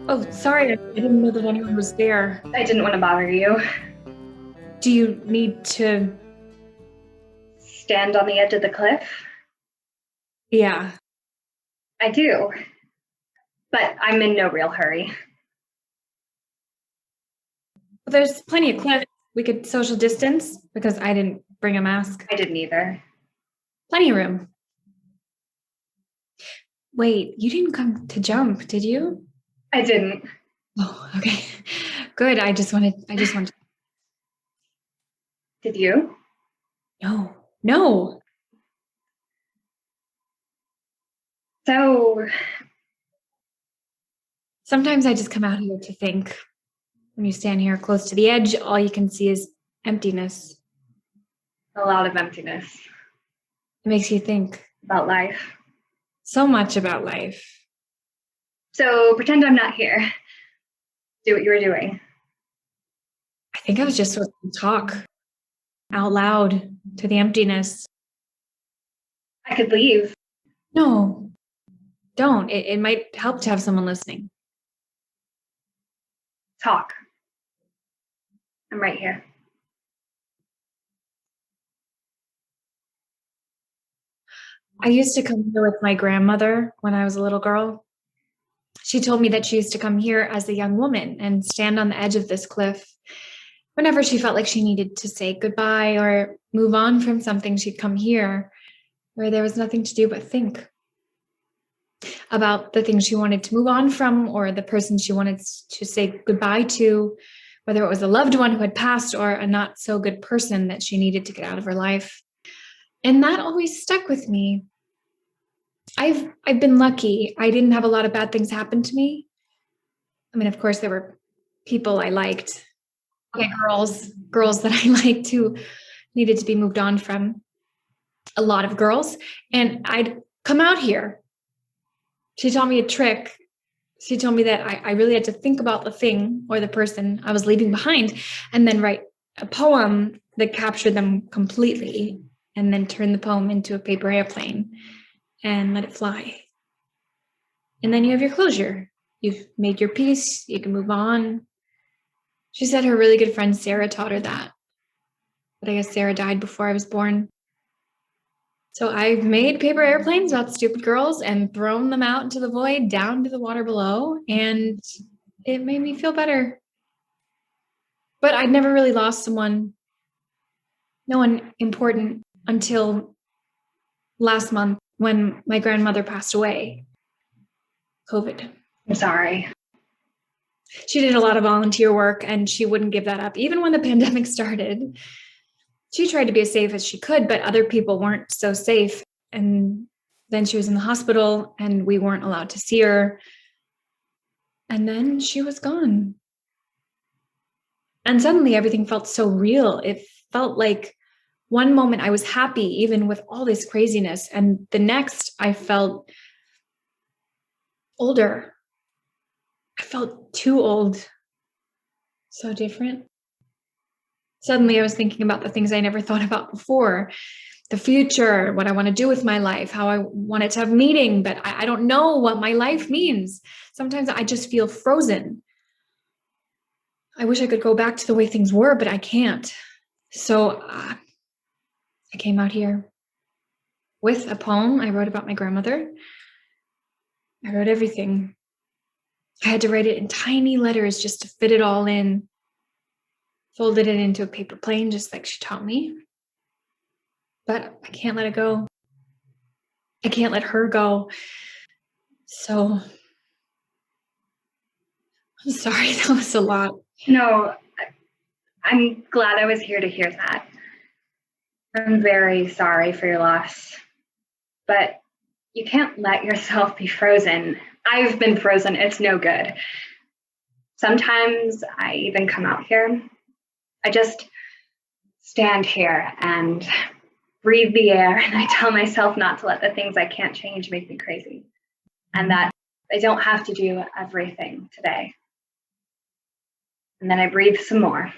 Oh, sorry, I didn't know that anyone was there. I didn't want to bother you. Do you need to? Stand on the edge of the cliff? Yeah. I do. But I'm in no real hurry. Well, there's plenty of cliff. We could social distance because I didn't bring a mask. I didn't either. Plenty of room. Wait, you didn't come to jump, did you? I didn't. Oh, okay. Good. I just wanted. Did you? No. So, Sometimes I just come out here to think. When you stand here close to the edge, all you can see is emptiness. a lot of emptiness It makes you think about life. so much about life. So, pretend I'm not here. Do what you were doing. I think I was just supposed to talk out loud to the emptiness. I could leave. No, don't. It might help to have someone listening. Talk. I'm right here. I used to come here with my grandmother when I was a little girl. She told me that she used to come here as a young woman and stand on the edge of this cliff. Whenever she felt like she needed to say goodbye or move on from something, she'd come here where there was nothing to do but think about the things she wanted to move on from or the person she wanted to say goodbye to, whether it was a loved one who had passed or a not so good person that she needed to get out of her life. And that always stuck with me. I've been lucky. I didn't have a lot of bad things happen to me. I mean, of course, there were people I liked. Okay, girls that I liked who needed to be moved on from. A lot of girls. And I'd come out here. She taught me a trick. She told me that I really had to think about the thing or the person I was leaving behind and then write a poem that captured them completely and then turn the poem into a paper airplane and let it fly. And then you have your closure. You've made your peace. You can move on. She said her really good friend Sarah taught her that. But I guess Sarah died before I was born. So I've made paper airplanes about stupid girls and thrown them out into the void, down to the water below, and it made me feel better. But I'd never really lost someone, no one important, until last month when my grandmother passed away. COVID. I'm sorry. She did a lot of volunteer work and she wouldn't give that up. Even when the pandemic started, she tried to be as safe as she could, but other people weren't so safe. And then she was in the hospital and we weren't allowed to see her. And then she was gone. And suddenly everything felt so real. It felt like one moment I was happy, even with all this craziness. And the next I felt older. I felt too old. So different. Suddenly I was thinking about the things I never thought about before. The future, what I want to do with my life, how I want it to have meaning, but I don't know what my life means. Sometimes I just feel frozen. I wish I could go back to the way things were, but I can't. So I came out here with a poem I wrote about my grandmother. I wrote everything. I had to write it in tiny letters just to fit it all in. Folded it into a paper plane just like she taught me. But I can't let it go. I can't let her go. So I'm sorry, that was a lot. No, I'm glad I was here to hear that. I'm very sorry for your loss. But you can't let yourself be frozen. I've been frozen. It's no good. Sometimes I even come out here. I just stand here and breathe the air and I tell myself not to let the things I can't change make me crazy. And that I don't have to do everything today. And then I breathe some more.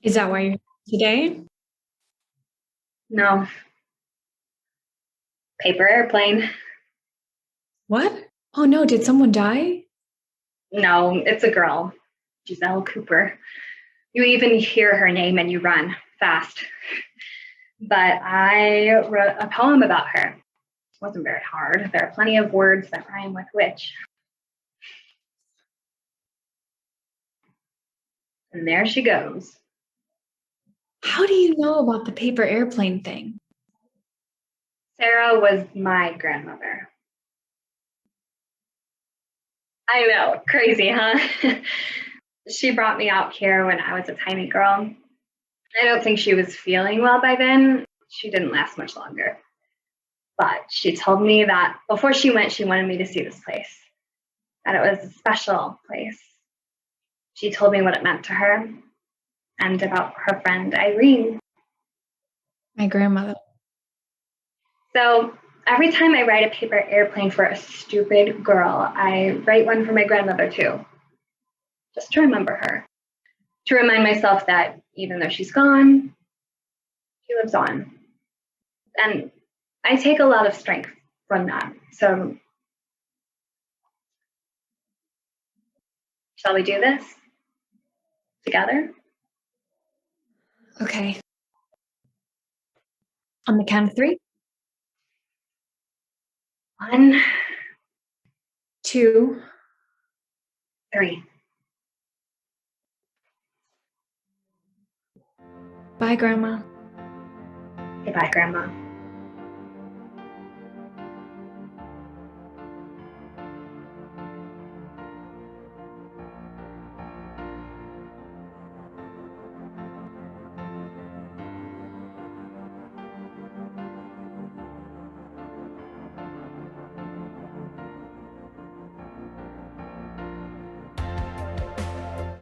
Is that why you're here today? No. Paper airplane. What? Oh no, did someone die? No, it's a girl. Giselle Cooper. You even hear her name and you run fast. But I wrote a poem about her. It wasn't very hard. There are plenty of words that rhyme with witch. And there she goes. How do you know about the paper airplane thing? Sarah was my grandmother. I know, crazy, huh? She brought me out here when I was a tiny girl. I don't think she was feeling well by then. She didn't last much longer. But she told me that before she went, she wanted me to see this place, that it was a special place. She told me what it meant to her and about her friend Irene. My grandmother. So every time I write a paper airplane for a stupid girl, I write one for my grandmother too, just to remember her, to remind myself that even though she's gone, she lives on. And I take a lot of strength from that. So shall we do this together? Okay. On the count of 3. 1, 2. 3. Bye, Grandma. Goodbye, Grandma.